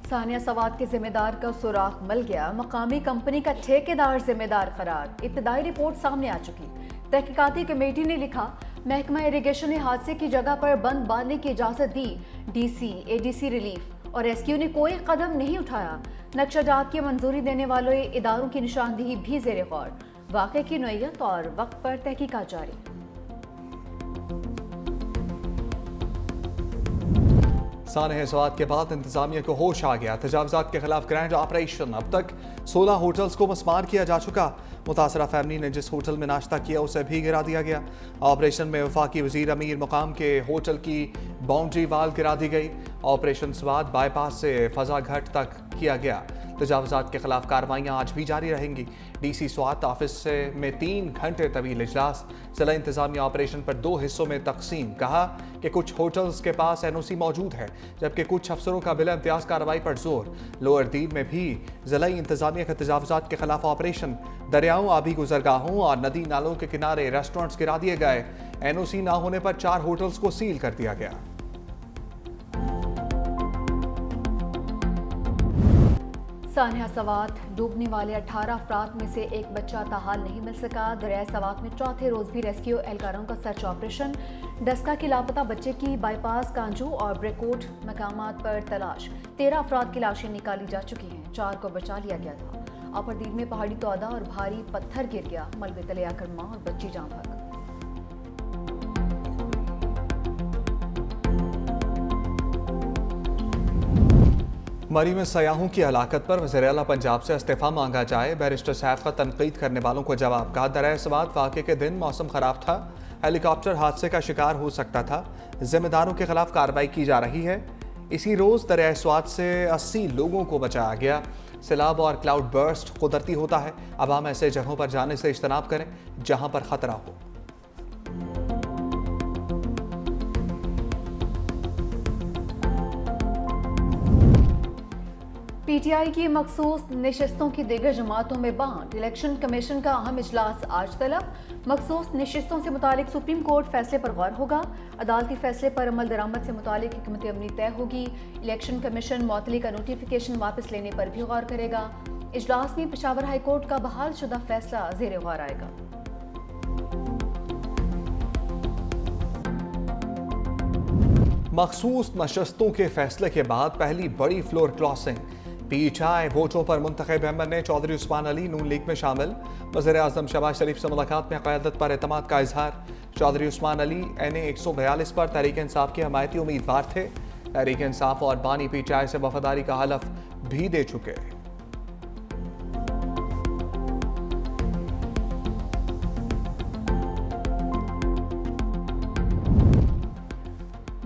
सानिया सवात के जिम्मेदार का सुराग मिल गया। मकामी कंपनी का ठेकेदार जिम्मेदार करार। इब्तदाई रिपोर्ट सामने आ चुकी। तहकीकाती कमेटी ने लिखा, महकमा इरिगेशन ने हादसे की जगह पर बंद बांधने की इजाजत दी। डीसी, एडीसी रिलीफ और रेस्क्यू ने कोई कदम नहीं उठाया। नक्शाजात की मंजूरी देने वाले इदारों की निशानदेही भी जेर गौर। वाक़े की नोयत और वक्त पर तहकीकात जारी। सानिया सवात के बाद इंतजामिया को होश आ गया। तजावजात के खिलाफ ग्रैंड ऑपरेशन। अब तक 16 होटल्स को मस्मार किया जा चुका। मुतासरा फैमिली ने जिस होटल में नाश्ता किया उसे भी गिरा दिया गया। ऑपरेशन में वफाकी वजीर अमीर मुकाम के होटल की बाउंड्री वाल गिरा दी गई। ऑपरेशन स्वाद बाईपास से फजा घाट तक किया गया। तजावजात के खिलाफ कार्रवाइयाँ आज भी जारी रहेंगी। डीसी स्वात ऑफिस में 3 घंटे तवील इजलास। जिला इंतजामिया ऑपरेशन पर 2 हिस्सों में तकसीम। कहा कि कुछ होटल्स के पास एनओसी मौजूद है, जबकि कुछ अफसरों का बिला इम्तियाज कार्रवाई पर जोर। लोअर दीव में भी जिला इंतजामिया के तजावजात के खिलाफ ऑपरेशन। दरियाओं, आबी गुजरगाहों और नदी नालों के किनारे रेस्टोरेंट्स गिरा दिए गए। एनओसी ना होने पर 4 होटल्स को सील कर दिया गया। सानिया सवात डूबने वाले 18 अफराद में से एक बच्चा ताहाल नहीं मिल सका। दरिया सवात में चौथे रोज भी रेस्क्यू एहलकारों का सर्च ऑपरेशन। डस्का के लापता बच्चे की बाईपास, कांजू और ब्रेकोट मकामात पर तलाश। 13 अफराद की लाशें निकाली जा चुकी हैं। 4 को बचा लिया गया था। अपर दीव में पहाड़ी तौदा और भारी पत्थर गिर गया। मलबे तले आकर मां और बच्ची जान भाग। मरी में सयाहों की हलाकत पर वज़ीर-ए-आला पंजाब से इस्तीफा मांगा जाए। बैरिस्टर सैफ का तनकीद करने वालों को जवाब। कहा, दरिया सवात वाक़े के दिन मौसम ख़राब था, हेलीकॉप्टर हादसे का शिकार हो सकता था। जिम्मेदारों के खिलाफ कार्रवाई की जा रही है। इसी रोज़ दरिया सवात से 80 लोगों को बचाया गया। सैलाब और क्लाउड बर्स्ट कुदरती होता है। अवाम ऐसे जगहों पर जाने से इज्तनाब करें जहाँ पर ख़तरा हो। पीटीआई की मखसूस नशिस्तों की दीगर जमातों में बांट। इलेक्शन कमीशन का अहम इजलास आज तलब। मखसूस नशिस्तों से मुतालिक सुप्रीम कोर्ट फैसले पर गौर होगा। अदालती फैसले पर अमल दरामद से मुतालिक हिकमत अमली तय होगी। इलेक्शन कमीशन मुअत्तली का नोटिफिकेशन वापस लेने पर भी गौर करेगा। इजलास में पेशावर हाई कोर्ट का बहाल शुदा फैसला जेर गौर आएगा। मखसूस नशस्तों के फैसले के बाद पहली बड़ी फ्लोर क्रॉसिंग। पीटीआई वोटों पर मुंतखब मेंबर ने चौधरी उस्मान अली नून लीग में शामिल। वज़ीर आज़म शहबाज शरीफ से मुलाकात में क़यादत पर एतमाद का इजहार। चौधरी उस्मान अली NA 142 पर तहरीक इंसाफ के हमायती उम्मीदवार थे। तहरीक इंसाफ और बानी पीटीआई से वफादारी का हलफ भी दे चुके।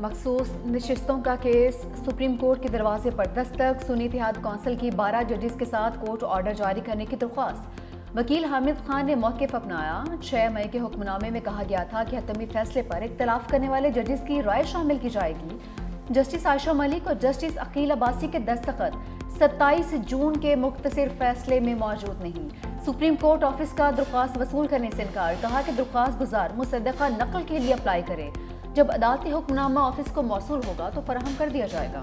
मखसूस नशिस्तों का केस सुप्रीम कोर्ट के दरवाजे पर दस्तक। सुन्नी इत्तेहाद कौंसिल की 12 जजेस के साथ कोर्ट ऑर्डर जारी करने की दरख्वास्त। वकील हामिद खान ने मौक़िफ़ अपनाया। 6 मई के हुक्मनामे में कहा गया था कि हतमी फैसले पर इख्तलाफ करने वाले जजेस की राय शामिल की जाएगी। जस्टिस आयशा मलिक और जस्टिस अकील अब्बासी के दस्तखत 27 जून के मुख्तसर फैसले में मौजूद नहीं। सुप्रीम कोर्ट ऑफिस का दरख्वास्त वसूल करने से इनकार। कहा कि दरख्वास्त गुजार मुसद्दक़ा नकल के लिए अप्लाई करे। जब अदालती हुक्मनामा ऑफिस को मौसूल होगा तो फराहम कर दिया जाएगा।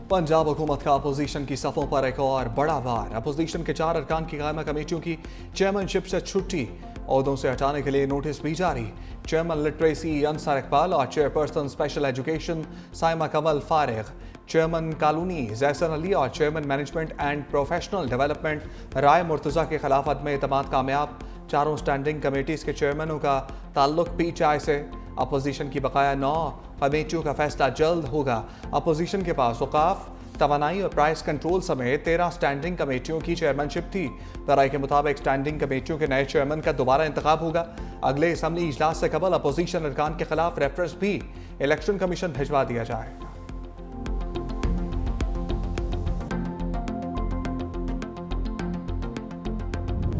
पंजाब हुकूमत का अपोजिशन की सफ़ों पर एक और बड़ा वार। अपोजिशन के 4 अरकान की कायमा कमेटियों की चेयरमैनशिप से छुट्टी। ओहदों से हटाने के लिए नोटिस भी जारी। चेयरमैन लिटरेसी अंसार इकबाल और chairperson special education Saima Kanwal फारिग। चेयरमैन कानूनी जैसन अली और chairman management and professional development Rai Murtaza के खिलाफ अदम एतमाद कामयाब। 4 स्टैंडिंग कमेटीज के चेयरमैनों का ताल्लुक पीटीआई से। अपोजिशन की बकाया 9 कमेटियों का फैसला जल्द होगा। अपोजिशन के पास औकाफ, तवानाई और प्राइस कंट्रोल समेत 13 स्टैंडिंग कमेटियों की चेयरमैनशिप थी। राय के मुताबिक स्टैंडिंग कमेटियों के नए चेयरमैन का दोबारा इंतखाब होगा। अगले असम्बली इजलास से कबल अपोजिशन अरकान के खिलाफ रेफरेंस भी इलेक्शन कमीशन भिजवा दिया जाएगा।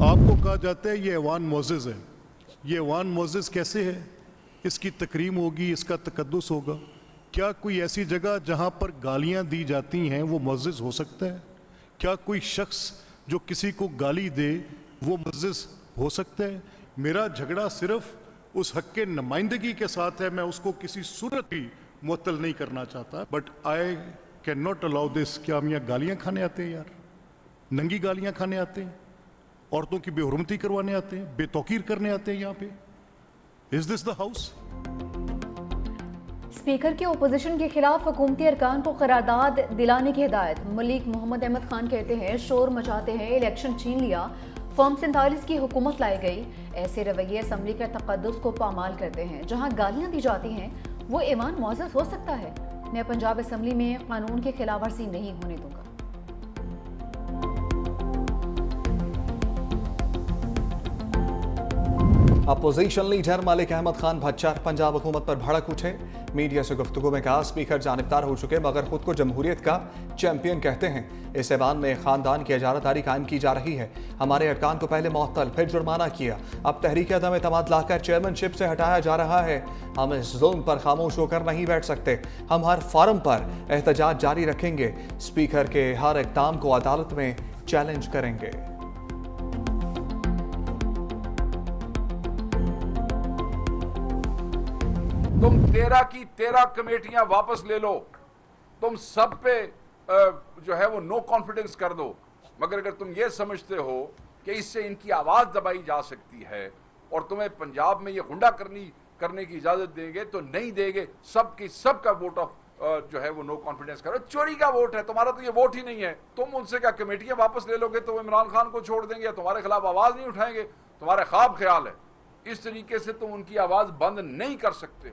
आपको कहा जाता है ये ऐवान मोज़िज़ है। ये ऐवान मोज़िज़ कैसे है? इसकी तकरीम होगी, इसका तकद्दुस होगा। क्या कोई ऐसी जगह जहाँ पर गालियाँ दी जाती हैं वो मोज़िज़ हो सकता है? क्या कोई शख्स जो किसी को गाली दे वो मोज़िज़ हो सकता है? मेरा झगड़ा सिर्फ उस हक के नुमाइंदगी के साथ है। मैं उसको किसी सूरत भी मुअत्तल नहीं करना चाहता, but I can not allow this. क्या हम यहाँ गालियाँ खाने आते हैं यार? नंगी गालियाँ खाने आते हैं? औरतों की बेहुरमती करवाने आते हैं? बेतौकीर करने आते हैं यहाँ पे? Is this the house? Speaker की ओपोजिशन के खिलाफ हुकूमती अरकान को करारदाद दिलाने की हिदायत। मलिक मोहम्मद अहमद खान कहते हैं शोर मचाते हैं, इलेक्शन छीन लिया, फॉर्म 47 की हुकूमत लाई गई। ऐसे रवैये असम्बली के तकद्दुस को पामाल करते हैं। जहां गालियां दी जाती हैं वो ऐवान मुअज़्ज़ज़ हो सकता है। मैं पंजाब असम्बली में कानून की खिलाफ वर्जी नहीं होने दूंगा। अपोजिशन लीडर मलिक अहमद खान भच्चर पंजाब हुकूमत पर भड़क उठे। मीडिया से गुफ्तगू में कहा स्पीकर जानिबदार हो चुके मगर खुद को जमहूरियत का चैंपियन कहते हैं। इस ऐवान में खानदान की इजारतदारी कायम की जा रही है। हमारे अरकान को पहले मुअत्तल फिर जुर्माना किया, अब तहरीक अदम एतमाद लाकर चेयरमैनशिप से हटाया जा रहा है। हम इस जुल्म पर खामोश होकर नहीं बैठ सकते। हम हर फॉरम पर एहतजाज जारी रखेंगे। स्पीकर के हर इक़दाम को अदालत में चैलेंज करेंगे। तुम 13 की 13 कमेटियां वापस ले लो, तुम सब पे जो है वो नो कॉन्फिडेंस कर दो, मगर अगर तुम ये समझते हो कि इससे इनकी आवाज दबाई जा सकती है और तुम्हें पंजाब में ये गुंडा करने की इजाजत देंगे तो नहीं देंगे। सबका वोट ऑफ जो है वो नो कॉन्फिडेंस करो। चोरी का वोट है तुम्हारा, तो ये वोट ही नहीं है। तुम उनसे क्या कमेटियां वापस ले लोगे तो इमरान खान को छोड़ देंगे या तुम्हारे खिलाफ आवाज नहीं उठाएंगे? तुम्हारा ख्वाब ख्याल है। इस तरीके से तुम उनकी आवाज बंद नहीं कर सकते।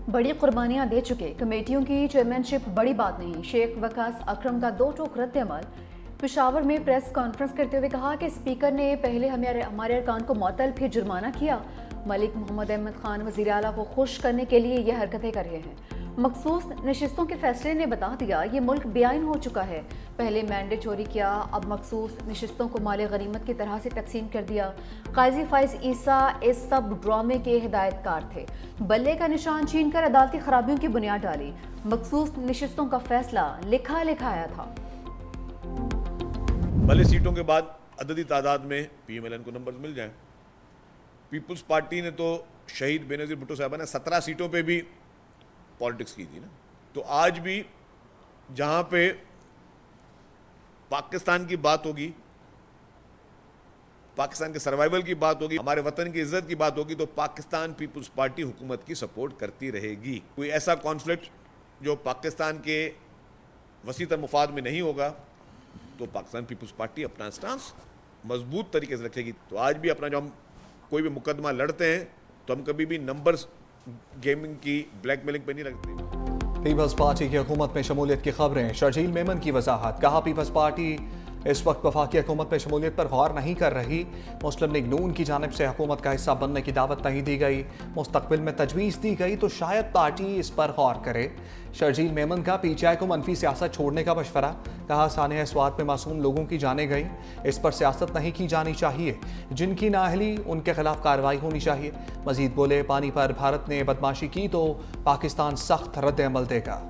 बड़ी कुर्बानियां दे चुके कमेटियों की चेयरमैनशिप बड़ी बात नहीं। शेख वकास अकरम का दो टोक रद्द अमल। पेशावर में प्रेस कॉन्फ्रेंस करते हुए कहा कि स्पीकर ने पहले हमारे अरकान को मुअत्तल फिर जुर्माना किया। मलिक मोहम्मद अहमद खान वज़ीर आला को खुश करने के लिए यह हरकतें कर रहे हैं। मखसूस नशिस्तों के फैसले ने बता दिया ये मुल्क बेआइन हो चुका है। पहले मैंडेट चोरी किया, अब मखसूस नशिस्तों को माले गनीमत की तरह से तकसीम कर दिया। काजी फाइज ईसा इस सब ड्रामे के हिदायतकार थे। बल्ले का निशान छीन कर अदालती खराबियों की बुनियाद डाली। मखसूस नशिस्तों का फैसला लिखा लिखाया था। भले सीटों के बाद अददी तादाद में पीएमएलएन को नंबर मिल जाए। पीपुल्स पार्टी ने तो शहीद बेनज़ीर भुट्टो साहबा ने 17 सीटों पे भी पॉलिटिक्स की थी ना। तो आज भी जहां पे पाकिस्तान की बात होगी, पाकिस्तान के सर्वाइवल की बात होगी, हमारे वतन की इज्जत की बात होगी, तो पाकिस्तान पीपुल्स पार्टी हुकूमत की सपोर्ट करती रहेगी। कोई ऐसा कॉन्फ्लिक्ट जो पाकिस्तान के वसीतर मुफाद में नहीं होगा तो पाकिस्तान पीपुल्स पार्टी अपना स्टांस मजबूत तरीके से रखेगी। तो आज भी अपना जो हम कोई भी मुकदमा लड़ते हैं तो हम कभी भी नंबर्स गेमिंग की ब्लैकमेलिंग पे नहीं रखते। पीपल्स पार्टी की हुकूमत में शमूलियत की खबरें। शर्जील मेमन की वजाहत। कहा पीपल्स पार्टी इस वक्त वफाकी हुकूमत में शमूलियत पर गौर नहीं कर रही। मुस्लिम लीग नून की जानिब से हुकूमत का हिस्सा बनने की दावत नहीं दी गई। मुस्तकबिल में तजवीज़ दी गई तो शायद पार्टी इस पर गौर करे। शर्जील मेमन का पीटीआई को मनफी सियासत छोड़ने का मशवरा। कहा सानिया स्वात में मासूम लोगों की जानें गई, इस पर सियासत नहीं की जानी चाहिए। जिनकी नाअहली उनके खिलाफ कार्रवाई होनी चाहिए। मजीद बोले पानी पर भारत ने बदमाशी की तो पाकिस्तान सख्त रद्द अमल देगा।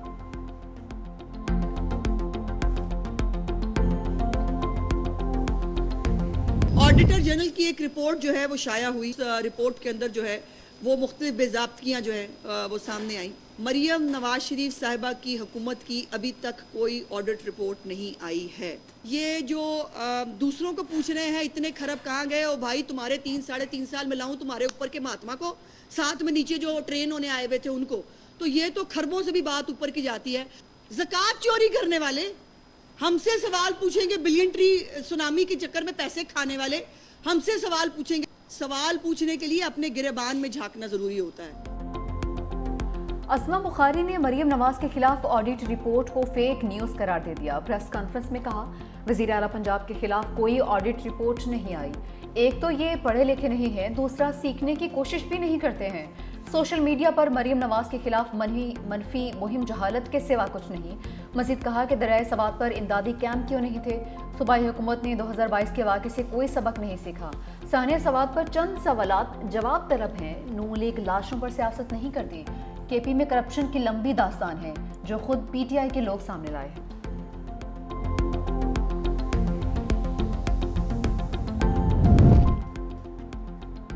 ऑडिटर जनरल की एक रिपोर्ट जो है वो शाया हुई। रिपोर्ट के अंदर जो है वो मुख्तलिफ बेज़ाब्तियाँ जो है वो सामने आई। मरियम नवाज शरीफ साहिबा की हुकूमत की अभी तक कोई ऑडिट रिपोर्ट नहीं आई है। ये जो दूसरों को पूछ रहे हैं इतने खरब कहाँ गए, ओ भाई तुम्हारे 3-3.5 साल में लाऊं तुम्हारे ऊपर के महात्मा को, साथ में नीचे जो ट्रेन होने आए हुए थे उनको, तो ये तो खरबों से भी बात ऊपर की जाती है। ज़कात चोरी करने वाले हमसे सवाल पूछेंगे, बिलियन ट्री सुनामी के चक्कर में पैसे खाने वाले हमसे सवाल पूछेंगे। सवाल पूछने के लिए अपने गिरेबान में झांकना जरूरी होता है। असमा बुखारी ने मरियम नवाज के खिलाफ ऑडिट रिपोर्ट को फेक न्यूज़ करार दे दिया। प्रेस कॉन्फ्रेंस में कहा वज़ीर आला पंजाब के खिलाफ कोई ऑडिट रिपोर्ट नहीं आई। एक तो ये पढ़े लिखे नहीं हैं, दूसरा सीखने की कोशिश भी नहीं करते हैं। सोशल मीडिया पर मरियम नवाज के खिलाफ मनफी मुहिम जहालत के सिवा कुछ नहीं। मजीद कहा कि दरियाए सवात पर इमदादी कैंप क्यों नहीं थे। सूबाई हुकूमत ने 2022 के वाक़े से कोई सबक नहीं सीखा। सानिया सवात पर चंद सवालात जवाब तलब हैं। नून लीग लाशों पर सियासत नहीं करती। केपी में करप्शन की लंबी दास्तान है जो खुद पीटीआई के लोग सामने लाए हैं।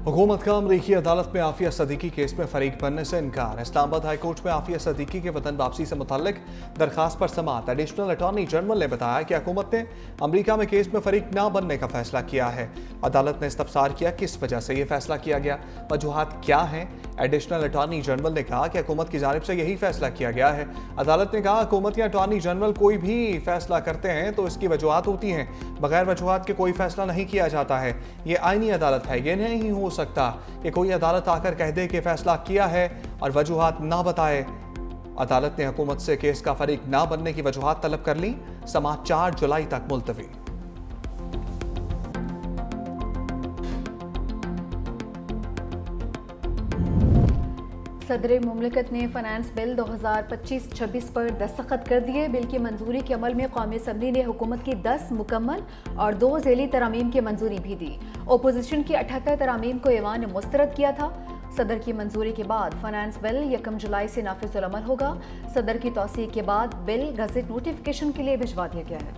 हुकूमत का अमरीकी अदालत में आफिया सदीकी केस में फरीक बनने से इनकार। इस्लामाबाद हाई कोर्ट में आफिया सदीकी के वतन वापसी से मुतल्लिक दरखास्त पर समाअत एडिशनल अटॉर्नी जनरल ने बताया कि हुकूमत ने अमरीका में केस में फरीक ना बनने का फैसला किया है। अदालत ने इस्तफसार किया किस वजह से यह फैसला किया गया, वजूहात क्या हैं। एडिशनल अटॉर्नी जनरल ने कहा कि हुकूमत की जानिब से यही फैसला किया गया है। अदालत ने कहा हुकूमत या अटॉर्नी जनरल कोई भी फैसला करते हैं तो इसकी वजूहात होती हैं, बगैर वजूहात के कोई फैसला नहीं किया जाता है। ये आईनी अदालत है, ये नहीं हो सकता कि कोई अदालत आकर कह दे कि फैसला किया है और वजूहात ना बताए। अदालत ने हुकूमत से केस का फरीक ना बनने की वजूहात तलब कर ली। समाअत 4 जुलाई तक मुलतवी। सदर मुमलिकत ने फाइनेंस बिल 2025-26 पर दस्तखत कर दिए। बिल की मंजूरी के अमल में कौमी असम्बली ने हुकूमत की 10 मुकम्मल और 2 ज़ैली तरामीम की मंजूरी भी दी। ओपोजिशन की 78 तरामीम को ईवान ने मुस्तरद किया था। सदर की मंजूरी के बाद फाइनेंस बिल 1 जुलाई से नाफिज़ुल अमल होगा। सदर की तौसीक के बाद बिल गज़ट नोटिफिकेशन के लिए भिजवा दिया गया है।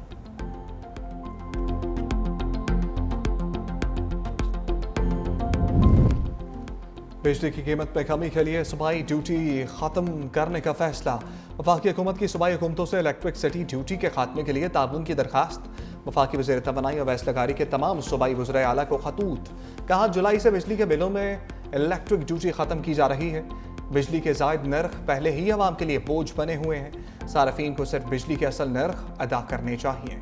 बिजली की कीमत में कमी के लिए सूबाई ड्यूटी ख़त्म करने का फैसला। वफाकी हुकूमत की सूबाई हुकूमतों से इलेक्ट्रिसिटी ड्यूटी के खात्मे के लिए ताउन की दरखास्त। वफाकी वज़ीर तवानाई और वैसलकारी के तमाम सूबाई वज़राए आला को खतूत। कहा जुलाई से बिजली के बिलों में इलेक्ट्रिक ड्यूटी ख़त्म की जा रही है। बिजली के ज़ायद नर्ख पहले ही आवाम के लिए बोझ बने हुए हैं। सारफीन को सिर्फ बिजली के असल नर्ख अदा करने चाहिए।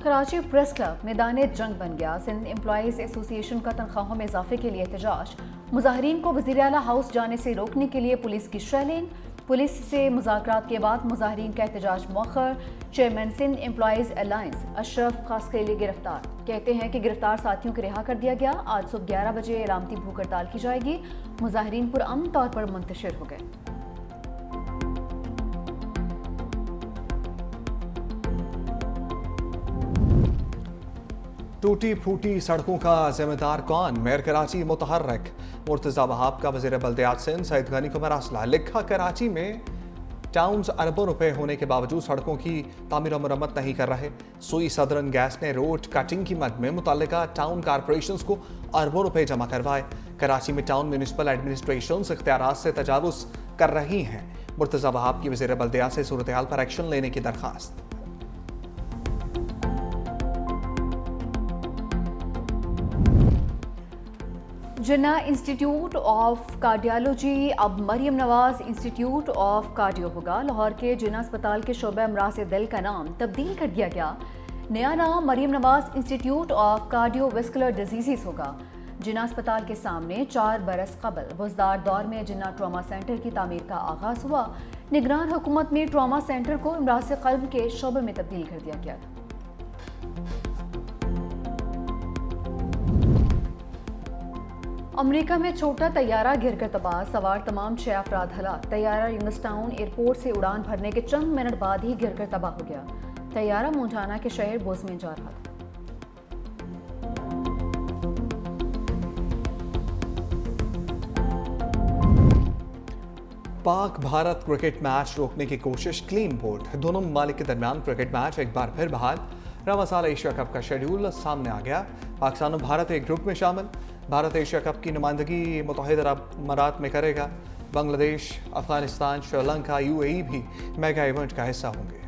कराची प्रेस क्लब मैदान जंग बन गया। सिंध एम्प्लॉइज एसोसिएशन का तनख्वाहों में इजाफे के लिए एहतजाज। मुजाहिरीन को वज़ीर आला हाउस जाने से रोकने के लिए पुलिस की शेलिंग। पुलिस से मुज़ाकरात के बाद मुजाहिरीन का एहतजाज मौखर। Chairman Sindh employees alliance Ashraf Khaskheli गिरफ्तार। कहते हैं कि गिरफ्तार साथियों को रिहा कर दिया गया। आज सुबह 11 बजे अलामती भूख हड़ताल की जाएगी। मुजाहिरीन पुरअमन तौर पर मुंतशिर हो गए। टूटी फूटी सड़कों का जिम्मेदार कौन? मेयर कराची मुतहर्रिक। मुर्तज़ा वहाब का वज़ीर बल्दियात सिंध सईद गनी को मरासला। लिखा कराची में टाउन्स अरबों रुपए होने के बावजूद सड़कों की तामीर और मरम्मत नहीं कर रहे। सुई सदरन गैस ने रोड कटिंग की मद में मुतल्लिका टाउन कारपोरेशंस को अरबों रुपए जमा करवाए। कराची में टाउन म्यूनिसिपल एडमिनिस्ट्रेशन इख्तियारात से तजावुज़ कर रही हैं। मुर्तज़ा वहाब की वज़ीर बल्दियात से सूरत हाल पर एक्शन लेने की दरख्वास्त। जिन्ना इंस्टीट्यूट ऑफ कार्डियोलॉजी अब Maryam Nawaz institute of cardio होगा। लाहौर के जिन्ना अस्पताल के शोबे अमराज दिल का नाम तब्दील कर दिया गया। नया नाम Maryam Nawaz institute of cardiovascular disease होगा। जिन्ना अस्पताल के सामने 4 बरस कबल बुज़दार दौर में जिन्ना ट्रॉमा सेंटर की तामीर का आगाज़ हुआ। निगरान हुकूमत में ट्रॉमा सेंटर को अमराज क़ल्ब के शोबे में तब्दील कर दिया गया था। अमेरिका में छोटा तैयारा गिरकर तबाह। सवार तमाम 6 अफराद हलाक। तैयारा यंगस्टाउन एयरपोर्ट से उड़ान भरने के चंद मिनट बाद ही गिरकर तबाह हो गया। तैयारा मोंटाना के शहर बोस्टन जा रहा था। पाक भारत क्रिकेट मैच रोकने की कोशिश क्लीन बोर्ड। दोनों ममालिक के दरमियान क्रिकेट मैच एक बार फिर बहाल। रवा साल एशिया कप का शेड्यूल सामने आ गया। पाकिस्तान और भारत एक ग्रुप में शामिल। भारत एशिया कप की नुमाइंदगी मुत्तहिदा अरब अमारात में करेगा। बांग्लादेश, अफगानिस्तान, श्रीलंका, UAE भी मेगा इवेंट का हिस्सा होंगे।